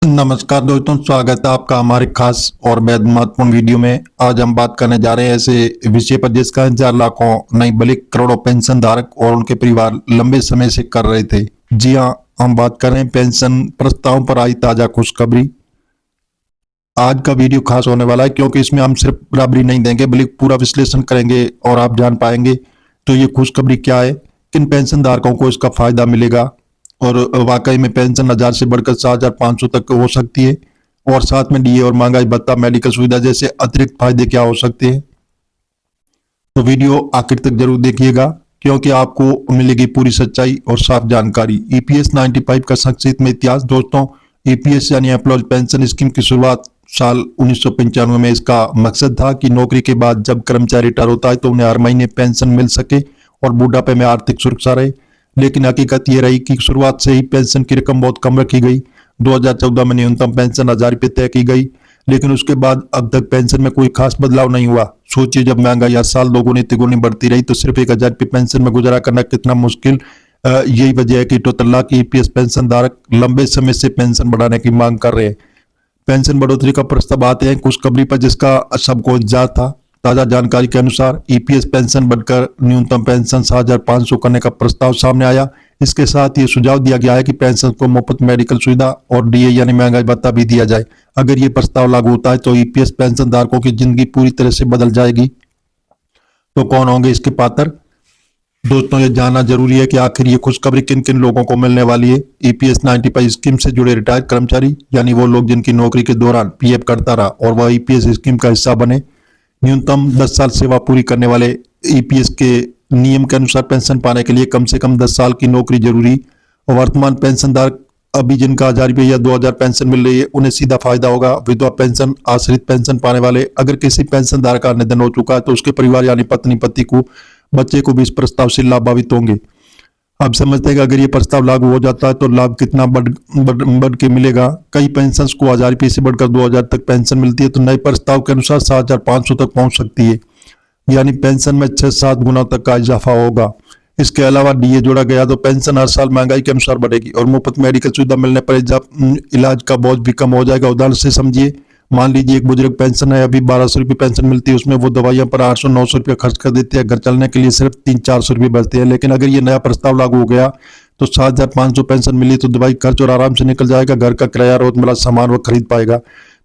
नमस्कार दोस्तों, स्वागत है आपका हमारे खास और बेहद महत्वपूर्ण वीडियो में। आज हम बात करने जा रहे हैं ऐसे विषय पर जिसका इंतजार लाखों नहीं बल्कि करोड़ों पेंशन धारक और उनके परिवार लंबे समय से कर रहे थे। जी हां, हम बात कर रहे हैं पेंशन प्रस्ताव पर आई ताजा खुशखबरी। आज का वीडियो खास होने वाला है क्योंकि इसमें हम सिर्फ बराबरी नहीं देंगे बल्कि पूरा विश्लेषण करेंगे और आप जान पाएंगे तो ये खुशखबरी क्या है, किन पेंशन धारकों को इसका फायदा मिलेगा और वाकई में पेंशन 1000 से बढ़कर 7500 तक हो सकती है, और साथ में डीए और महंगाई भत्ता, मेडिकल सुविधा जैसे अतिरिक्त फायदे क्या हो सकते हैं। तो वीडियो आखिर तक जरूर देखिएगा क्योंकि आपको मिलेगी पूरी सच्चाई और साफ जानकारी। ईपीएस 95 का संक्षिप्त में इतिहास। दोस्तों, ईपीएस यानी एम्प्लॉय पेंशन स्कीम की शुरुआत साल 1995 में। इसका मकसद था कि नौकरी के बाद जब कर्मचारी रिटायर होता है तो उन्हें हर महीने पेंशन मिल सके और बुढ़ापे में आर्थिक सुरक्षा रहे। लेकिन हकीकत ये रही कि शुरुआत से ही पेंशन की रकम बहुत कम रखी गई। 2014 में न्यूनतम पेंशन 1000 रुपये तय की गई, लेकिन उसके बाद अब तक पेंशन में कोई खास बदलाव नहीं हुआ। सोचिए, जब महंगाई हर साल दोगुनी तिगुनी बढ़ती रही तो सिर्फ 1000 रुपये पेंशन में गुजारा करना कितना मुश्किल। यही वजह है कि टोटल लाख ईपीएस पेंशन धारक लंबे समय से पेंशन बढ़ाने की मांग कर रहे हैं। पेंशन बढ़ोतरी का प्रस्ताव आते हैं खुशखबरी पर जिसका सबको इंतजार था। ताजा जानकारी के अनुसार ईपीएस पेंशन बढ़कर न्यूनतम पेंशन 7500 करने का प्रस्ताव सामने आया। इसके साथ ये सुझाव दिया गया है कि पेंशन को मुफ्त मेडिकल सुविधा और डीए यानी महंगाई भत्ता भी दिया जाए। अगर ये प्रस्ताव लागू होता है तो ईपीएस पेंशन धारकों की जिंदगी पूरी तरह से बदल जाएगी। तो कौन होंगे इसके पात्र? दोस्तों, ये जानना जरूरी है कि आखिर ये खुशखबरी किन किन लोगों को मिलने वाली है। ईपीएस 95 स्कीम से जुड़े रिटायर्ड कर्मचारी यानी वो लोग जिनकी नौकरी के दौरान पीएफ कटता रहा और वह ईपीएस स्कीम का हिस्सा बने। न्यूनतम 10 साल सेवा पूरी करने वाले ईपीएस के नियम के अनुसार पेंशन पाने के लिए कम से कम 10 साल की नौकरी जरूरी। और वर्तमान पेंशनधारक अभी जिनका 1000 रुपये या 2000 पेंशन मिल रही है उन्हें सीधा फायदा होगा। विधवा पेंशन, आश्रित पेंशन पाने वाले, अगर किसी पेंशनधारक का निधन हो चुका है तो उसके परिवार यानी पत्नी, पति को, बच्चे को भी इस प्रस्ताव से लाभान्वित होंगे। अब समझते हैं कि अगर ये प्रस्ताव लागू हो जाता है तो लाभ कितना बढ़ के मिलेगा। कई पेंशन को 1000 रुपये से बढ़कर 2000 तक पेंशन मिलती है तो नए प्रस्ताव के अनुसार 7500 तक पहुंच सकती है, यानी पेंशन में 6-7 गुना तक का इजाफा होगा। इसके अलावा डीए जोड़ा गया तो पेंशन हर साल महंगाई के अनुसार बढ़ेगी और मुफ्त मेडिकल सुविधा मिलने पर इलाज का बोझ भी कम हो जाएगा। उदाहरण से समझिए, मान लीजिए एक बुजुर्ग पेंशन है, अभी 1200 रुपये पेंशन मिलती है, उसमें वो दवाइयां पर 800-900 रुपये खर्च कर देते हैं, घर चलने के लिए सिर्फ 300-400 रुपये बचते हैं। लेकिन अगर ये नया प्रस्ताव लागू हो गया तो 7500 पेंशन मिली तो दवाई खर्च और आराम से निकल जाएगा, घर का किराया, रोजमर्रा सामान वो खरीद पाएगा।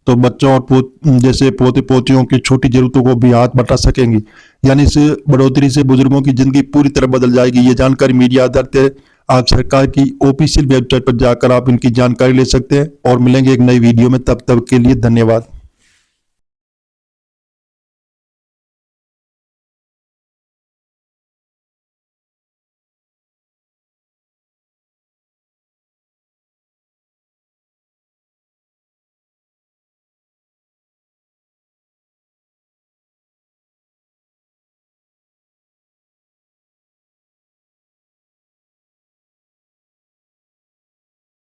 तो बच्चों और जैसे पोते पोतियों की छोटी जरूरतों को भी हाथ बटा सकेंगी। यानी इस बढ़ोतरी से बुजुर्गों की जिंदगी पूरी तरह बदल जाएगी। ये जानकारी मीडिया आधारित है। आप सरकार की ऑफिशियल वेबसाइट पर जाकर आप इनकी जानकारी ले सकते हैं और मिलेंगे एक नई वीडियो में। तब तक के लिए धन्यवाद।